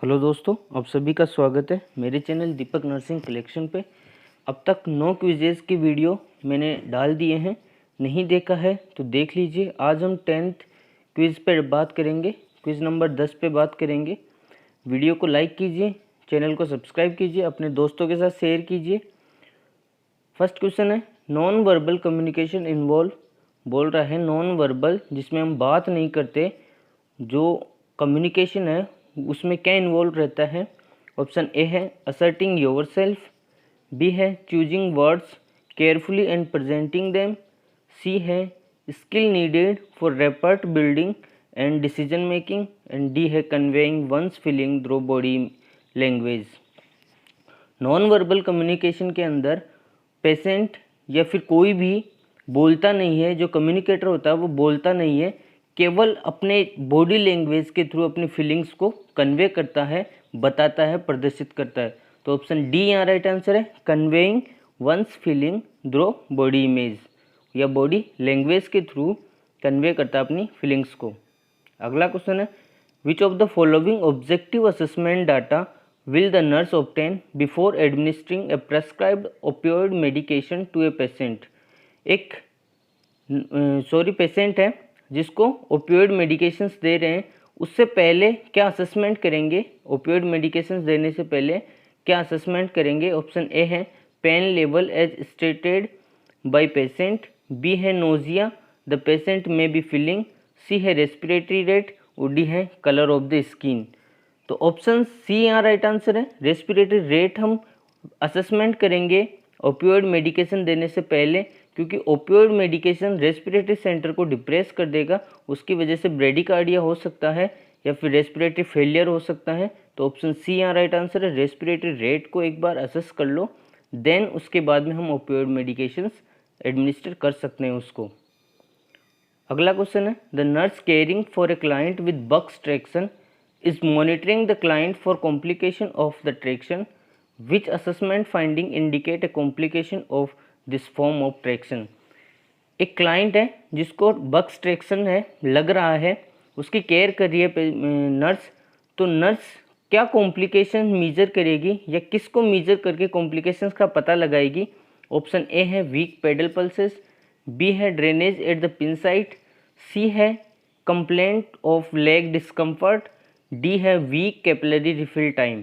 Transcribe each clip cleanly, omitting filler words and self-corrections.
Hello दोस्तों, आप सभी का स्वागत है मेरे चैनल दीपक नर्सिंग कलेक्शन पे। अब तक 9 क्विजेज़ की वीडियो मैंने डाल दिए हैं, नहीं देखा है तो देख लीजिए। आज हम 10th क्विज़ पे बात करेंगे, क्विज़ नंबर 10 पे बात करेंगे। वीडियो को लाइक कीजिए, चैनल को सब्सक्राइब कीजिए, अपने दोस्तों के साथ शेयर कीजिए। फर्स्ट क्वेश्चन है, नॉन वर्बल कम्युनिकेशन इन्वॉल्व बोल रहा है नॉन वर्बल जिसमें हम बात नहीं करते, जो कम्युनिकेशन है उसमें क्या इन्वॉल्व रहता है। ऑप्शन ए है असर्टिंग योर सेल्फ, बी है choosing words carefully and presenting them, C है skill needed for rapport building and decision making, and D है conveying one's feeling through body language. Non verbal communication के अंदर patient या फिर कोई भी बोलता नहीं है, जो कम्युनिकेटर होता है वो बोलता नहीं है, केवल अपने बॉडी लैंग्वेज के थ्रू अपनी फीलिंग्स को कन्वे करता है, बताता है, प्रदर्शित करता है। तो ऑप्शन डी यहाँ राइट आंसर है, conveying one's feeling through body image या बॉडी लैंग्वेज के थ्रू कन्वे करता है अपनी फीलिंग्स को। अगला क्वेश्चन है, which of the following objective assessment data will the nurse obtain before administering a prescribed opioid medication to a patient। एक patient है जिसको ओपियोइड मेडिकेशंस दे रहे हैं, उससे पहले क्या असेसमेंट करेंगे, ओपियोइड मेडिकेशंस देने से पहले क्या असेसमेंट करेंगे। ऑप्शन ए है pain level as stated by patient, B है nausea the patient may be feeling, C है रेस्पिरेटरी रेट और डी है कलर ऑफ द स्किन। तो ऑप्शन सी यहाँ राइट आंसर है, रेस्पिरेटरी रेट हम असेसमेंट करेंगे ओपियोइड मेडिकेशन देने से पहले, क्योंकि ओपियोइड मेडिकेशन रेस्पिरेटरी सेंटर को डिप्रेस कर देगा, उसकी वजह से ब्रेडिकार्डिया हो सकता है या फिर रेस्पिरेटरी फेलियर हो सकता है। तो ऑप्शन सी यहाँ राइट आंसर है, रेस्पिरेटरी रेट को एक बार असेस कर लो, देन उसके बाद में हम ओपियोइड मेडिकेशंस एडमिनिस्टर कर सकते हैं उसको। अगला क्वेश्चन है, the nurse caring for a client with Buck's traction is monitoring the client for complication of the traction, which assessment finding indicate a complication of this form of traction। एक client है जिसको बक्स traction है लग रहा है, उसकी care कर रही है नर्स, तो नर्स क्या कॉम्प्लिकेशन मेजर करेगी या किसको मेजर करके कॉम्प्लिकेशंस का पता लगाएगी। ऑप्शन ए है वीक पेडल पल्सेस, बी है drainage at the pin site, C है complaint of leg discomfort, D है वीक कैपिलरी रिफिल टाइम।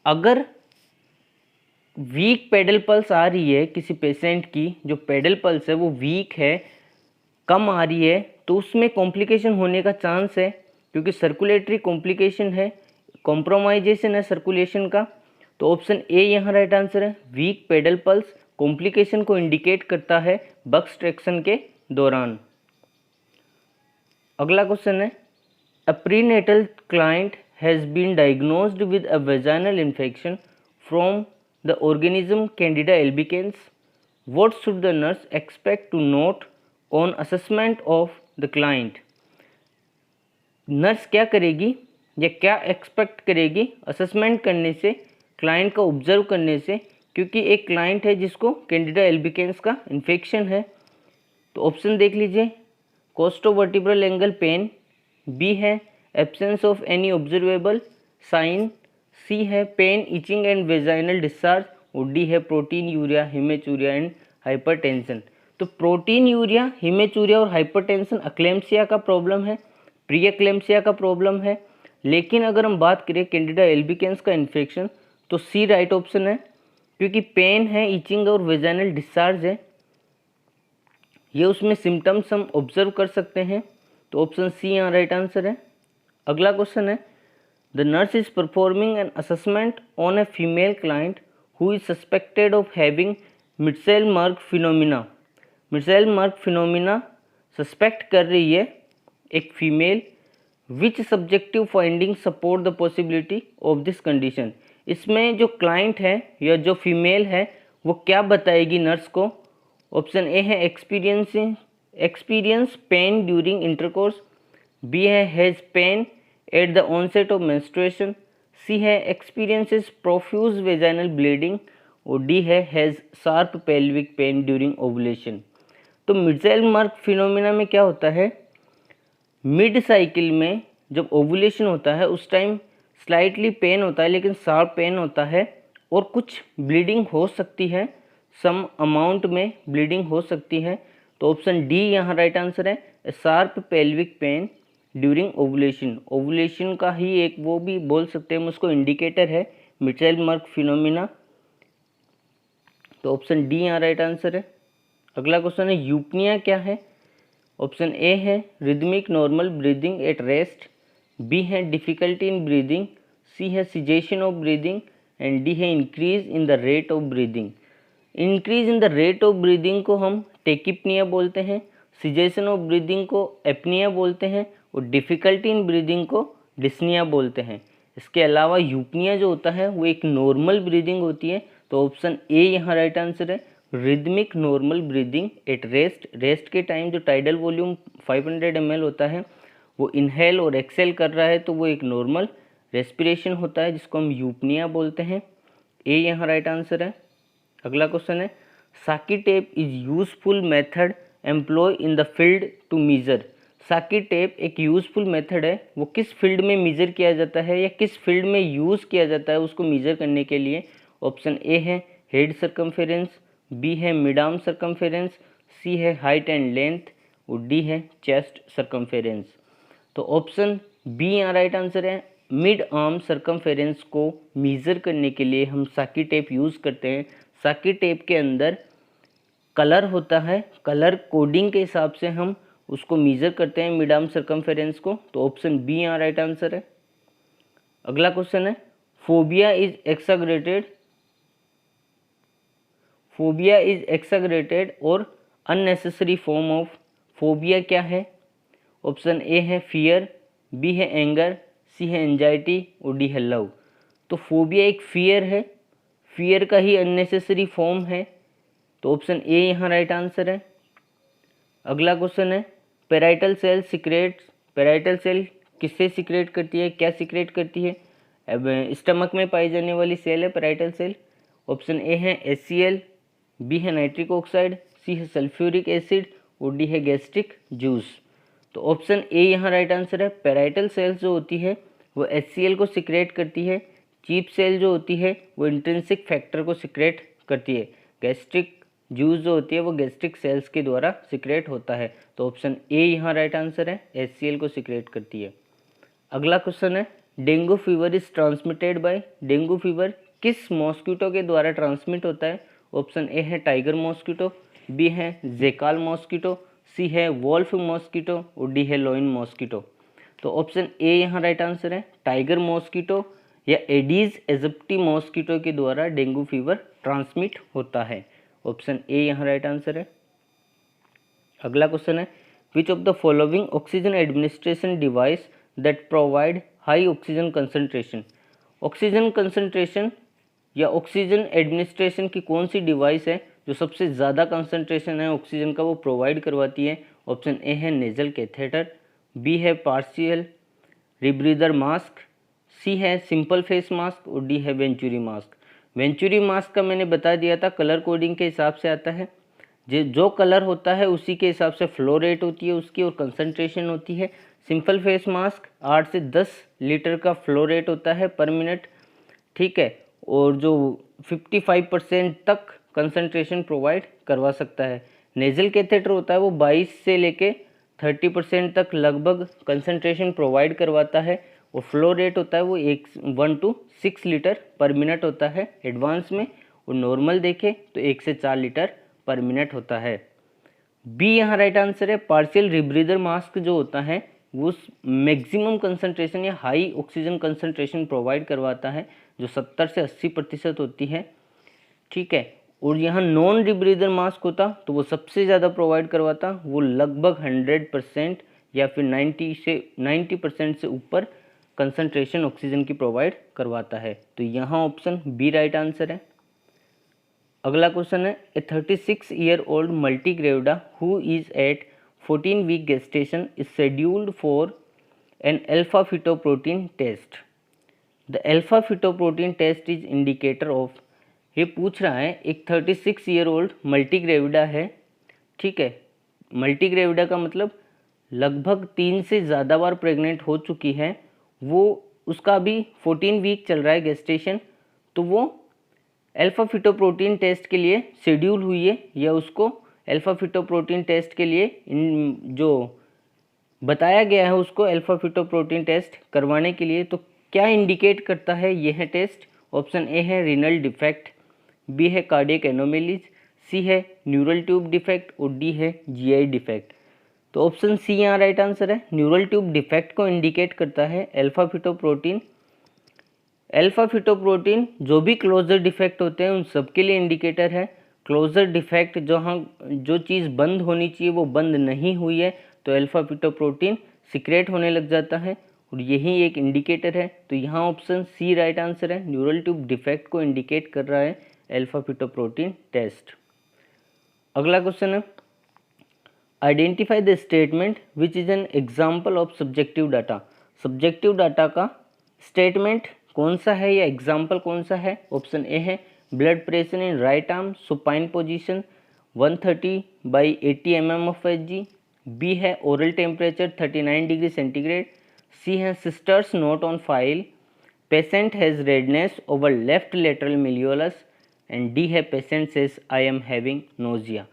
अगर वीक पेडल पल्स आ रही है किसी पेशेंट की, जो पेडल पल्स है वो वीक है, कम आ रही है, तो उसमें कॉम्प्लिकेशन होने का चांस है, क्योंकि सर्कुलेटरी कॉम्प्लिकेशन है, कॉम्प्रोमाइजेशन है सर्कुलेशन का। तो ऑप्शन ए यहाँ राइट आंसर है, वीक पेडल पल्स कॉम्प्लिकेशन को इंडिकेट करता है बक्स ट्रैक्शन के दौरान। अगला क्वेश्चन है, A prenatal client has been diagnosed with a vaginal infection from the organism Candida albicans. What should the nurse expect to note on assessment of the client? Nurse क्या करेगी या क्या एक्सपेक्ट करेगी assessment करने से, client का observe करने से, क्योंकि एक क्लाइंट है जिसको कैंडिडा एल्बिकेंस का इन्फेक्शन है। तो ऑप्शन देख लीजिए, कोस्टोवर्टिब्रल एंगल पेन, बी है absence of any observable sign, C है pain itching and vaginal discharge और डी है proteinuria hematuria and hypertension. तो प्रोटीन यूरिया हिमेचूरिया और हाइपरटेंशन अक्लेम्सिया का प्रॉब्लम है, प्री एक्लेम्सिया का प्रॉब्लम है। लेकिन अगर हम बात करें कैंडिडा एल्बिकेंस का इन्फेक्शन, तो सी राइट ऑप्शन है, क्योंकि पेन है, इचिंग और वेजाइनल डिस्चार्ज है, ये उसमें सिम्टम्स हम ऑब्जर्व कर सकते हैं। तो ऑप्शन सी यहाँ राइट आंसर है। अगला क्वेश्चन है, the nurse is performing an assessment on a female client who is suspected of having mittelschmerz phenomena. Mittelschmerz phenomena suspect कर रही है एक female, which subjective finding support the possibility of this condition. इसमें जो client है या जो female है वो क्या बताएगी नर्स को। ऑप्शन ए है experience pain during intercourse, B है has pain at the onset of menstruation, C है एक्सपीरियंसेस प्रोफ्यूज वेजाइनल ब्लीडिंग और डी है has sharp pelvic pain during ovulation. तो मिट्सेल मर्क फिनोमिना में क्या होता है, मिड साइकिल में जब ओवुलेशन होता है उस टाइम स्लाइटली पेन होता है लेकिन शार्प पेन होता है, और कुछ ब्लीडिंग हो सकती है, सम अमाउंट में ब्लीडिंग हो सकती है। तो ऑप्शन डी यहाँ राइट आंसर है। A sharp pelvic pain during ovulation, ovulation का ही एक वो भी बोल सकते हैं हम उसको, इंडिकेटर है मिचेल मर्क फिनोमिना। तो ऑप्शन डी यहाँ राइट आंसर है। अगला क्वेश्चन है यूपनिया क्या है। ऑप्शन ए है rhythmic normal breathing at rest, B है डिफिकल्टी इन ब्रीदिंग, सी है cessation of breathing, and D है increase in the rate of breathing. Increase in the rate of breathing को हम टेकिपनिया बोलते हैं, सिजेशन ऑफ ब्रीदिंग को apnea बोलते हैं, और डिफ़िकल्टी इन ब्रीदिंग को डिस्निया बोलते हैं। इसके अलावा यूपनिया जो होता है वो एक नॉर्मल ब्रीदिंग होती है। तो ऑप्शन ए यहाँ राइट आंसर है, rhythmic normal breathing at rest. Rest के टाइम जो टाइडल वॉल्यूम 500 ml होता है वो इनहेल और एक्सेल कर रहा है, तो वो एक नॉर्मल रेस्पिरेशन होता है जिसको हम यूपनिया बोलते हैं। ए यहाँ राइट आंसर है। अगला क्वेश्चन है Shakir tape is useful method employ in the field to measure. Shakir tape एक यूजफुल मेथड है, वो किस फील्ड में मीजर किया जाता है या किस फील्ड में यूज़ किया जाता है उसको मीजर करने के लिए। ऑप्शन ए है हेड सर्कम्फेरेंस, बी है मिड आर्म सर्कम्फेरेंस, सी है हाइट एंड लेंथ, और डी है चेस्ट सर्कम्फेरेंस। तो ऑप्शन बी यहाँ राइट आंसर है। मिड आर्म सर्कम्फेरेंस को मीज़र करने के लिए हम साकी टेप यूज़ करते हैं। साकी टेप के अंदर कलर होता है, कलर कोडिंग के हिसाब से हम उसको मीज़र करते हैं मिड आर्म सर्कम्फेरेंस को। तो ऑप्शन बी यहाँ राइट आंसर है। अगला क्वेश्चन है फोबिया इज एक्साग्रेटेड, फोबिया इज एक्साग्रेटेड और अननेसेसरी फॉर्म ऑफ फोबिया क्या है। ऑप्शन ए है फियर, बी है एंगर, सी है एंजाइटी, और डी है लव। तो फोबिया एक फियर है, फियर का ही अननेसेसरी फॉर्म है। तो ऑप्शन ए यहाँ राइट आंसर है। अगला क्वेश्चन है parietal cell secrete, parietal cell किससे सिक्रेट करती है, क्या सिक्रेट करती है। अब स्टमक में पाई जाने वाली सेल है पेराइटल सेल। ऑप्शन ए है HCl, बी है नाइट्रिक ऑक्साइड, सी है सल्फ्यूरिक एसिड, और डी है गैस्ट्रिक जूस। तो ऑप्शन ए यहाँ राइट आंसर है। पेराइटल सेल्स जो होती है वो HCl को सिक्रेट करती है, चीप सेल जो होती है वो इंट्रिंसिक फैक्टर को सिक्रेट करती है, गैस्ट्रिक जूस जो होती है वो गैस्ट्रिक सेल्स के द्वारा सिक्रेट होता है। तो ऑप्शन ए यहाँ राइट आंसर है, HCl को सिक्रेट करती है। अगला क्वेश्चन है dengue fever is transmitted by, dengue fever किस मॉस्किटो के द्वारा ट्रांसमिट होता है। ऑप्शन ए है टाइगर मॉस्किटो, बी है जेकाल मॉस्किटो, सी है वॉल्फ मॉस्किटो, और डी है लोइन मॉस्किटो। तो ऑप्शन ए यहाँ राइट आंसर है। टाइगर मॉस्किटो या एडीज एजिप्टी मॉस्किटो के द्वारा डेंगू फीवर ट्रांसमिट होता है। ऑप्शन ए यहाँ राइट आंसर है। अगला क्वेश्चन है which of the following oxygen administration device that provide high oxygen concentration. Oxygen concentration या ऑक्सीजन एडमिनिस्ट्रेशन की कौन सी डिवाइस है जो सबसे ज़्यादा कंसंट्रेशन है ऑक्सीजन का वो प्रोवाइड करवाती है। ऑप्शन ए है नेजल कैथेटर, बी है पार्शियल रीब्रीदर मास्क, सी है सिंपल फेस मास्क, और डी है वेंचुरी मास्क। वेंचुरी मास्क का मैंने बता दिया था कलर कोडिंग के हिसाब से आता है, जो कलर होता है उसी के हिसाब से फ्लो रेट होती है उसकी और कंसंट्रेशन होती है। सिंपल फेस मास्क 8 से 10 लीटर का फ्लो रेट होता है पर मिनट, ठीक है, और जो 55% तक कंसंट्रेशन प्रोवाइड करवा सकता है। नेजल कैथेटर होता है वो 22 से लेके 30% तक लगभग कंसंट्रेशन प्रोवाइड करवाता है, और फ्लो रेट होता है वो 1 to 6 लीटर पर मिनट होता है एडवांस में, और नॉर्मल देखें तो 1 से 4 लीटर पर मिनट होता है। बी यहाँ राइट आंसर है। पार्शियल रीब्रीदर मास्क जो होता है वो मैक्सिमम कंसंट्रेशन या हाई ऑक्सीजन कंसंट्रेशन प्रोवाइड करवाता है जो 70 से 80% होती है, ठीक है। और यहाँ नॉन रीब्रीदर मास्क होता तो वो सबसे ज़्यादा प्रोवाइड करवाता, वो लगभग 100% या फिर 90% से ऊपर कंसंट्रेशन ऑक्सीजन की प्रोवाइड करवाता है। तो यहाँ ऑप्शन बी राइट आंसर है। अगला क्वेश्चन है a 36 year old multigravida who is at 14 week gestation is scheduled for an alpha fetoprotein test. The alpha fetoprotein test is indicator of, ये पूछ रहा है एक 36 ईयर ओल्ड मल्टी ग्रेविडा है, ठीक है। मल्टी ग्रेविडा का मतलब लगभग 3 से ज़्यादा बार प्रेग्नेंट हो चुकी है, वो उसका अभी 14 वीक चल रहा है गेस्टेशन, तो वो अल्फा फिटोप्रोटीन टेस्ट के लिए शेड्यूल हुई है, या उसको अल्फा फिटोप्रोटीन टेस्ट के लिए जो बताया गया है उसको अल्फा फिटोप्रोटीन टेस्ट करवाने के लिए। तो क्या इंडिकेट करता है यह टेस्ट? ऑप्शन ए है रीनल डिफेक्ट, बी है कार्डियक एनोमेलीज, सी है न्यूरल ट्यूब डिफेक्ट और डी है जीआई डिफेक्ट। तो ऑप्शन सी यहाँ राइट आंसर है। न्यूरल ट्यूब डिफेक्ट को इंडिकेट करता है अल्फा फिटोप्रोटीन। अल्फा फिटोप्रोटीन जो भी क्लोजर डिफेक्ट होते हैं उन सब के लिए इंडिकेटर है। क्लोजर डिफेक्ट जो चीज़ बंद होनी चाहिए वो बंद नहीं हुई है, तो अल्फा फिटोप्रोटीन सिक्रेट होने लग जाता है और यही एक इंडिकेटर है। तो यहाँ ऑप्शन सी राइट आंसर है। न्यूरल ट्यूब डिफेक्ट को इंडिकेट कर रहा है अल्फा फिटोप्रोटीन टेस्ट। अगला क्वेश्चन है, identify the statement which is an example of subjective data. Subjective data का स्टेटमेंट कौन सा है या एग्जाम्पल कौन सा है? ऑप्शन ए है blood pressure in right arm supine position 130/80 mm of Hg, B है oral temperature 39 degree centigrade, C है sister's note on file, patient has redness over left lateral malleolus, and D है patient says I am having nausea.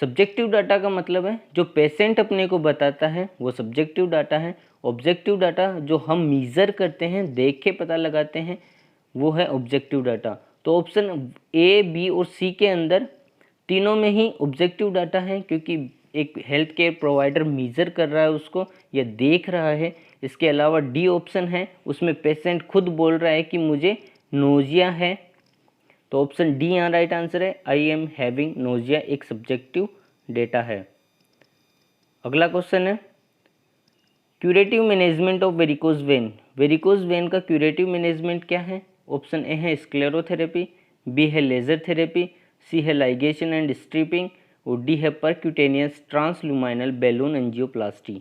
Subjective data का मतलब है जो patient अपने को बताता है वो सब्जेक्टिव डाटा है। ऑब्जेक्टिव डाटा जो हम मीज़र करते हैं, देख के पता लगाते हैं, वो है ऑब्जेक्टिव डाटा। तो ऑप्शन ए, बी और सी के अंदर तीनों में ही ऑब्जेक्टिव डाटा है, क्योंकि एक हेल्थ केयर प्रोवाइडर मीज़र कर रहा है उसको या देख रहा है। इसके अलावा डी ऑप्शन है, उसमें पेशेंट खुद बोल रहा है कि मुझे नोजिया है। तो ऑप्शन डी यहाँ राइट आंसर है। आई एम हैविंग नोजिया एक सब्जेक्टिव डेटा है। अगला क्वेश्चन है, curative management of varicose vein. Varicose vein का क्यूरेटिव मैनेजमेंट क्या है? ऑप्शन ए है स्क्लेरोथेरेपी, बी है लेजर थेरेपी, सी है लाइगेशन एंड स्ट्रिपिंग और डी है परक्यूटेनियस ट्रांसल्यूमाइनल बैलून एंजियोप्लास्टी।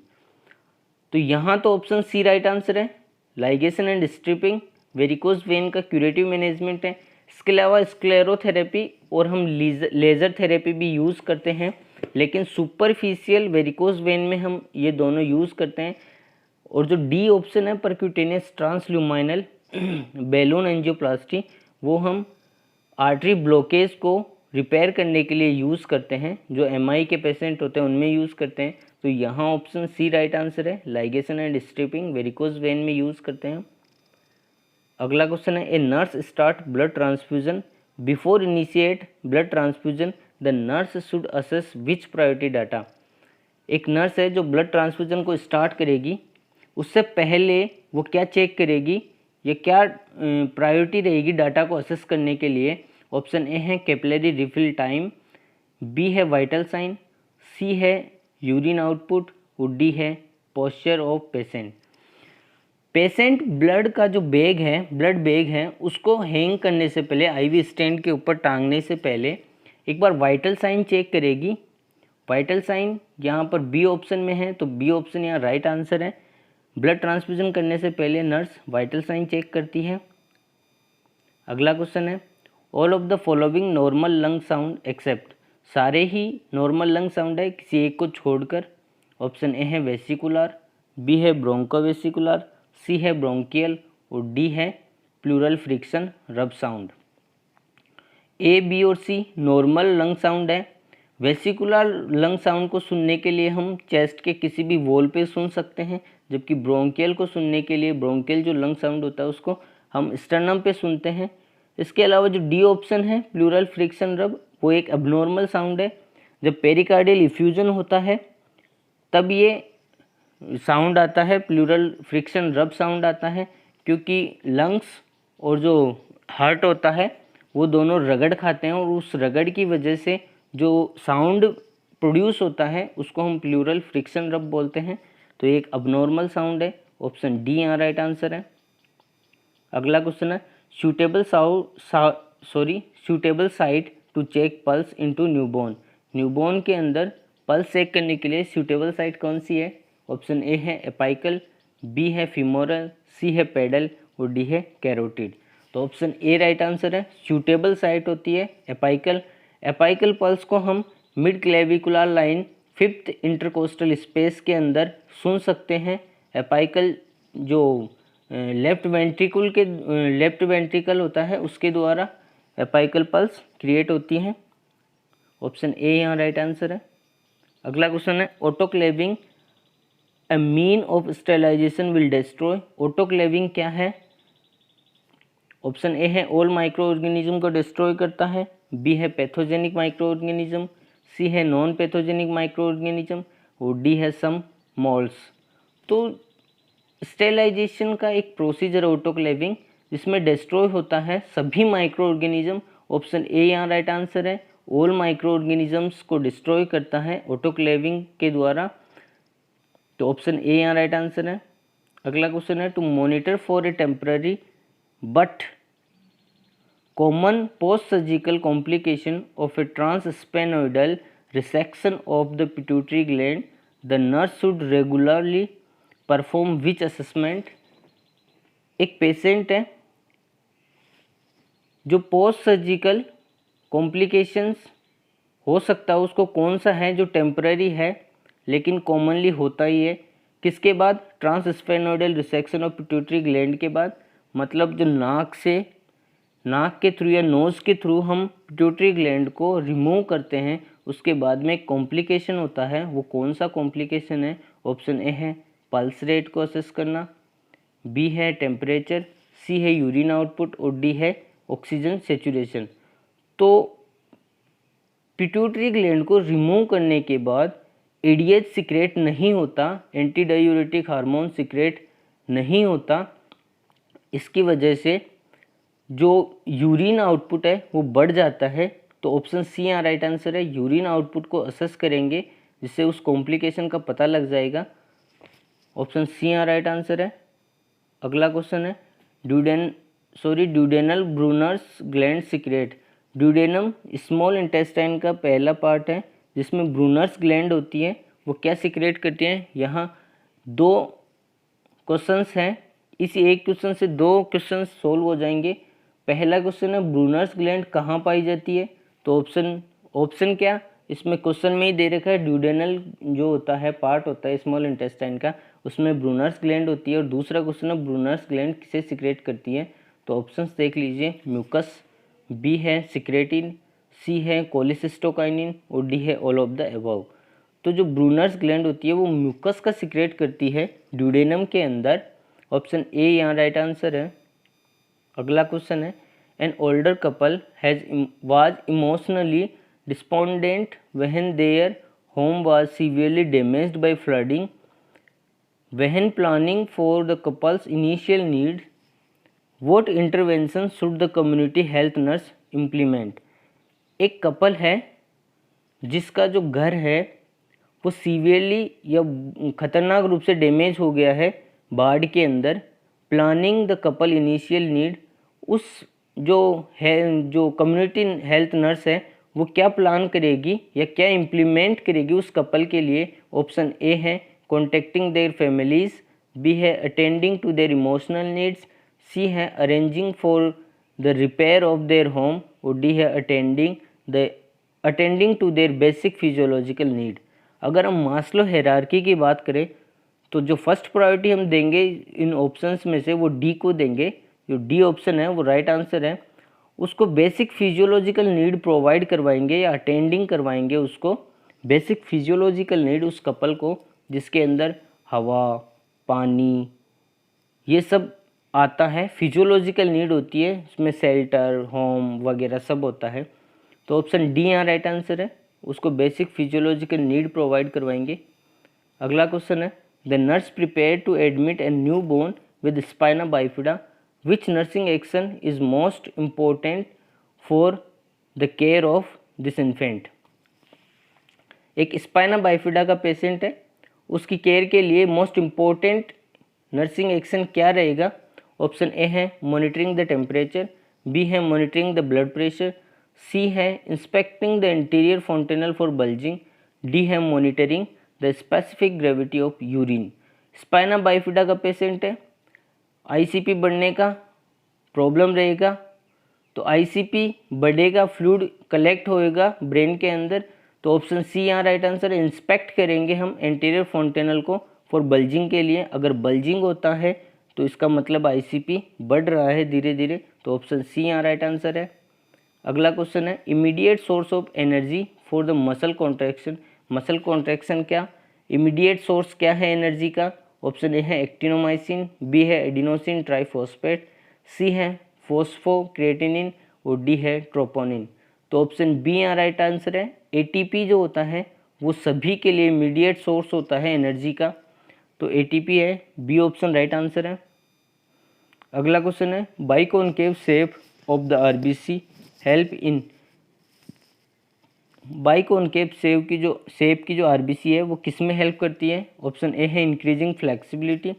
तो यहाँ तो ऑप्शन सी राइट आंसर है। Ligation and stripping varicose vein का क्यूरेटिव मैनेजमेंट है। इसके अलावा स्क्लेरोथेरेपी और हम लेज़र थेरेपी भी यूज़ करते हैं, लेकिन सुपरफिशियल वेरिकोज वेन में हम ये दोनों यूज़ करते हैं। और जो डी ऑप्शन है परक्यूटेनियस ट्रांसल्यूमाइनल बैलून एंजियोप्लास्टी, वो हम आर्टरी ब्लॉकेज को रिपेयर करने के लिए यूज़ करते हैं, जो एमआई के पेशेंट होते हैं उनमें यूज़ करते हैं। तो यहाँ ऑप्शन सी राइट आंसर है। Ligation and stripping varicose vein में यूज़ करते हैं। अगला क्वेश्चन है, a nurse start blood transfusion, before initiate blood transfusion the nurse should assess which priority data. एक नर्स है जो ब्लड ट्रांसफ्यूजन को स्टार्ट करेगी, उससे पहले वो क्या चेक करेगी, ये क्या प्रायोरिटी रहेगी डाटा को असेस करने के लिए? ऑप्शन ए है कैपिलरी रिफिल टाइम, बी है वाइटल साइन, सी है यूरिन आउटपुट और डी है posture of patient. Patient blood का जो बैग है, ब्लड बैग है, उसको हैंग करने से पहले, आईवी स्टैंड के ऊपर टांगने से पहले एक बार वाइटल साइन चेक करेगी। वाइटल साइन यहाँ पर बी ऑप्शन में है, तो बी ऑप्शन यहाँ राइट आंसर है। ब्लड ट्रांसफ्यूजन करने से पहले नर्स वाइटल साइन चेक करती है। अगला क्वेश्चन है, all of the following normal lung sound except. सारे ही नॉर्मल लंग साउंड है किसी एक को छोड़कर। ऑप्शन ए है वेसिकुलर, बी है ब्रोंकोवेसिकुलर, सी है ब्रोंकियल और डी है प्लूरल फ्रिक्शन रब साउंड। ए, बी और सी नॉर्मल लंग साउंड है। वेसिकुलर लंग साउंड को सुनने के लिए हम चेस्ट के किसी भी वॉल पे सुन सकते हैं, जबकि ब्रोंकियल को सुनने के लिए, ब्रोंकियल जो लंग साउंड होता है उसको हम स्टर्नम पे सुनते हैं। इसके अलावा जो डी ऑप्शन है प्लूरल फ्रिक्शन रब, वो एक एबनॉर्मल साउंड है। जब पेरिकार्डियल इफ्यूजन होता है तब ये साउंड आता है, प्लूरल फ्रिक्शन रब साउंड आता है, क्योंकि लंग्स और जो हार्ट होता है वो दोनों रगड़ खाते हैं और उस रगड़ की वजह से जो साउंड प्रोड्यूस होता है उसको हम प्लूरल फ्रिक्शन रब बोलते हैं। तो एक अबनॉर्मल साउंड है। ऑप्शन डी यहाँ राइट आंसर है। अगला क्वेश्चन है, suitable site to check pulse into newborn. Newborn के अंदर पल्स चेक करने के लिए सूटेबल साइट कौन सी है? ऑप्शन ए है एपाइकल, बी है फीमोरल, सी है पेडल और डी है कैरोटिड। तो ऑप्शन ए राइट आंसर है। सूटेबल साइट होती है एपाइकल। एपाइकल पल्स को हम mid clavicular line 5th intercostal space के अंदर सुन सकते हैं। एपाइकल जो लेफ्ट वेंट्रिकल होता है उसके द्वारा एपाइकल पल्स क्रिएट होती हैं। ऑप्शन ए यहाँ राइट आंसर है। अगला क्वेश्चन है autoclaving a mean of sterilisation will destroy. Autoclaving क्या है? ऑप्शन ए है ऑल माइक्रो ऑर्गेनिज्म को डिस्ट्रॉय करता है, बी है पैथोजेनिक माइक्रो ऑर्गेनिज्म, सी है नॉन पैथोजेनिक माइक्रो ऑर्गेनिज्म और डी है सम मॉल्स। तो स्टेरिलाइजेशन का एक प्रोसीजर ऑटोक्लेविंग जिसमें डिस्ट्रॉय होता है सभी माइक्रो ऑर्गेनिज्म। ऑप्शन ए यहाँ राइट आंसर है, ऑल माइक्रो ऑर्गेनिजम्स को डिस्ट्रॉय करता है ऑटोक्लेविंग के द्वारा। तो ऑप्शन ए यहाँ राइट आंसर है। अगला क्वेश्चन है to monitor for a temporary but common post surgical complication of a transsphenoidal resection of the pituitary gland the nurse should regularly perform which assessment. एक patient है जो post surgical complications हो सकता है उसको कौन सा है जो टेम्पररी है लेकिन कॉमनली होता ही है, किसके बाद? ट्रांसस्पेनोइडल रिसेक्शन ऑफ पिट्यूटरी ग्लैंड के बाद। मतलब जो नाक के थ्रू या नोज़ के थ्रू हम पिट्यूटरी ग्लैंड को रिमूव करते हैं उसके बाद में एक कॉम्प्लिकेशन होता है, वो कौन सा कॉम्प्लिकेशन है? ऑप्शन ए है पल्स रेट को असेस करना, बी है टेम्परेचर, सी है यूरिन आउटपुट और डी है ऑक्सीजन सेचुरेशन। तो पिट्यूटरी ग्लैंड को रिमूव करने के बाद एडीएच सिक्रेट नहीं होता, एंटी डायूरेटिक हार्मोन सिक्रेट नहीं होता, इसकी वजह से जो यूरिन आउटपुट है वो बढ़ जाता है। तो ऑप्शन सी यहाँ राइट आंसर है, यूरिन आउटपुट को असेस करेंगे जिससे उस कॉम्प्लिकेशन का पता लग जाएगा। ऑप्शन सी यहाँ राइट आंसर है। अगला क्वेश्चन है duodenal Brunner's gland secrete. Duodenum small intestine का पहला पार्ट है जिसमें ब्रूनर्स ग्लैंड होती है, वो क्या सिक्रेट करती हैं? यहाँ दो क्वेश्चंस हैं, इस एक क्वेश्चन से दो क्वेश्चन सोल्व हो जाएंगे। पहला क्वेश्चन है ब्रूनर्स ग्लैंड कहाँ पाई जाती है? तो ऑप्शन क्या इसमें क्वेश्चन में ही दे रखा है, ड्यूडेनल जो होता है पार्ट होता है स्मॉल इंटेस्टाइन का उसमें ब्रूनर्स ग्लैंड होती है। और दूसरा क्वेश्चन है ब्रूनर्स ग्लैंड किसे सिक्रेट करती है? तो ऑप्शंस देख लीजिए, म्यूकस, बी है सिक्रेटिन, सी है कोलिसिस्टोकाइनिन और डी है ऑल ऑफ द अबव। तो जो ब्रूनर्स ग्लैंड होती है वो म्यूकस का सिक्रेट करती है ड्यूडेनम के अंदर। ऑप्शन ए यहाँ राइट आंसर है। अगला क्वेश्चन है an older couple was emotionally despondent when their home was severely damaged by flooding. When planning for the couple's initial need what intervention should the community health nurse implement. एक couple है जिसका जो घर है वो severely या खतरनाक रूप से डैमेज हो गया है बाढ़ के अंदर। Planning the couple initial need, उस जो कम्युनिटी हेल्थ नर्स है वो क्या प्लान करेगी या क्या इम्प्लीमेंट करेगी उस कपल के लिए? ऑप्शन ए है कॉन्टेक्टिंग देयर फैमिलीज़, बी है attending to their emotional needs, C है arranging for the repair of their home और डी है attending to their basic physiological need. अगर हम मास्लो हायरार्की की बात करें तो जो फर्स्ट प्रायोरिटी हम देंगे इन ऑप्शंस में से वो डी को देंगे। जो डी ऑप्शन है वो राइट आंसर है। उसको बेसिक फिजियोलॉजिकल नीड प्रोवाइड करवाएंगे या अटेंडिंग करवाएंगे उसको बेसिक फिजियोलॉजिकल नीड उस कपल को, जिसके अंदर हवा, पानी ये सब आता है, फिजियोलॉजिकल नीड होती है, इसमें शेल्टर, होम वगैरह सब होता है। तो ऑप्शन डी यहाँ राइट आंसर है, उसको बेसिक फिजियोलॉजिकल नीड प्रोवाइड करवाएंगे। अगला क्वेश्चन है the nurse prepare to admit a new born with spina bifida, which nursing action is most important for the care of this infant. एक spina bifida का patient है, उसकी care के लिए most important nursing action क्या रहेगा? Option A है monitoring the temperature, B है monitoring the blood pressure, C है inspecting the interior fontanelle for bulging, D है monitoring the specific gravity of urine. Spina bifida का patient है, ICP बढ़ने का प्रॉब्लम रहेगा, तो आईसीपी बढ़ेगा, फ्लूइड कलेक्ट होएगा ब्रेन के अंदर। तो ऑप्शन सी यहाँ राइट आंसर है। इंस्पेक्ट करेंगे हम एंटीरियर फोंटेनल को फॉर बल्जिंग के लिए, अगर बल्जिंग होता है तो इसका मतलब आईसीपी बढ़ रहा है धीरे धीरे, तो ऑप्शन सी यहाँ राइट आंसर है। अगला क्वेश्चन है immediate source of energy for the muscle contraction. Muscle contraction क्या, इमीडिएट सोर्स क्या है एनर्जी का? ऑप्शन ए है एक्टिनोमाइसिन, बी है एडिनोसिन ट्राइफॉस्फेट, सी है फोस्फोक्रिएटिनिन और डी है ट्रोपोनिन। तो ऑप्शन बी यहाँ राइट आंसर है। एटीपी जो होता है वो सभी के लिए इमीडिएट सोर्स होता है एनर्जी का, तो एटीपी है, बी ऑप्शन राइट आंसर है। अगला क्वेश्चन है biconcave shape of the RBC help in. Biconcave shape की जो आरबीसी है वो किस में हेल्प करती है? ऑप्शन ए है इंक्रीजिंग फ्लेक्सिबिलिटी,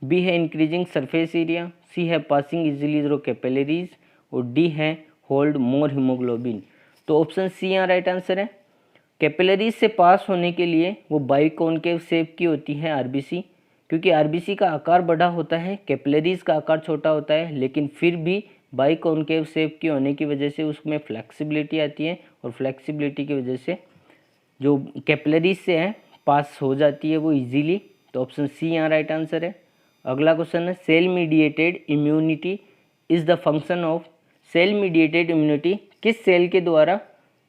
बी है इंक्रीजिंग सरफेस एरिया, सी है पासिंग इजीली थ्रू कैपिलरीज और डी है होल्ड मोर हीमोग्लोबिन। तो ऑप्शन सी यहाँ राइट आंसर है। कैपिलरीज से पास होने के लिए वो बाइकॉनकेव शेप की होती है आरबीसी, क्योंकि आरबीसी का आकार बड़ा होता है, कैपिलरीज का आकार छोटा होता है, लेकिन फिर भी बाइकॉनकेव शेप की होने की वजह से उसमें फ्लेक्सिबिलिटी आती है और फ्लेक्सिबिलिटी की वजह से जो कैपिलरीज से है पास हो जाती है वो इजीली। तो ऑप्शन सी यहाँ राइट आंसर है। अगला क्वेश्चन है cell mediated immunity is the function of. Cell mediated immunity किस सेल के द्वारा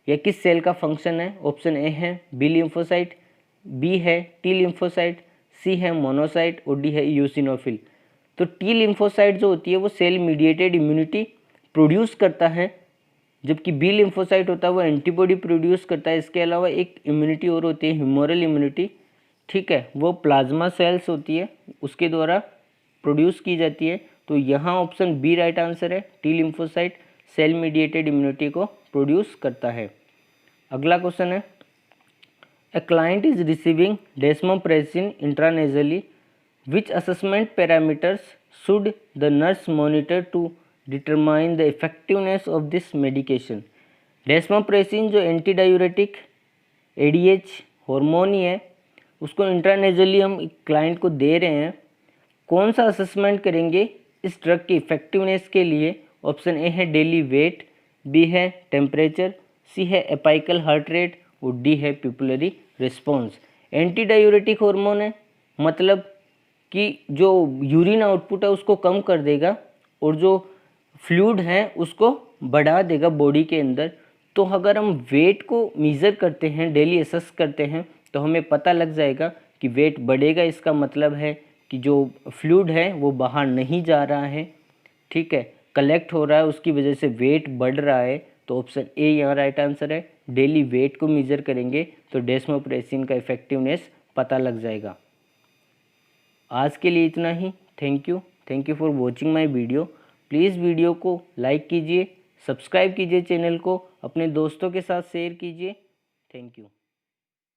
या किस सेल का फंक्शन है? ऑप्शन ए है बी लिम्फोसाइट, बी है टी लिम्फोसाइट, सी है मोनोसाइट और डी है यूसिनोफिल। तो टी लिम्फोसाइट जो होती है वो सेल मीडिएटेड इम्यूनिटी प्रोड्यूस करता है, जबकि बी लिम्फोसाइट होता है वो एंटीबॉडी प्रोड्यूस करता है। इसके अलावा एक इम्यूनिटी और होती है ह्यूमोरल इम्यूनिटी, ठीक है, वो प्लाज्मा सेल्स होती है उसके द्वारा प्रोड्यूस की जाती है। तो यहाँ ऑप्शन बी राइट आंसर है, T lymphocyte cell mediated immunity को प्रोड्यूस करता है। अगला क्वेश्चन है A client is receiving desmopressin intranasally. Which assessment parameters should the nurse monitor to determine the effectiveness of this medication? desmopressin जो anti diuretic ADH hormone ही है, उसको इंट्रानेजली हम client को दे रहे हैं। कौन सा असेसमेंट करेंगे इस ड्रग की इफेक्टिवनेस के लिए? ऑप्शन ए है डेली वेट, बी है टेम्परेचर, सी है एपाइकल हार्ट रेट और डी है पिपुलरी रिस्पॉन्स। एंटी डायूरेटिक हार्मोन है, मतलब कि जो यूरिन आउटपुट है उसको कम कर देगा और जो फ्लूइड है उसको बढ़ा देगा बॉडी के अंदर। तो अगर हम वेट को मेज़र करते हैं, डेली असेस करते हैं, तो हमें पता लग जाएगा कि वेट बढ़ेगा, इसका मतलब है कि जो फ्लूइड है वो बाहर नहीं जा रहा है, ठीक है, कलेक्ट हो रहा है, उसकी वजह से वेट बढ़ रहा है। तो ऑप्शन ए यहाँ राइट आंसर है। डेली वेट को मेज़र करेंगे तो डेस्मोप्रेसिन का इफेक्टिवनेस पता लग जाएगा। आज के लिए इतना ही। Thank you for watching my video. Please video को लाइक कीजिए, सब्सक्राइब कीजिए चैनल को, अपने दोस्तों के साथ शेयर कीजिए। Thank you.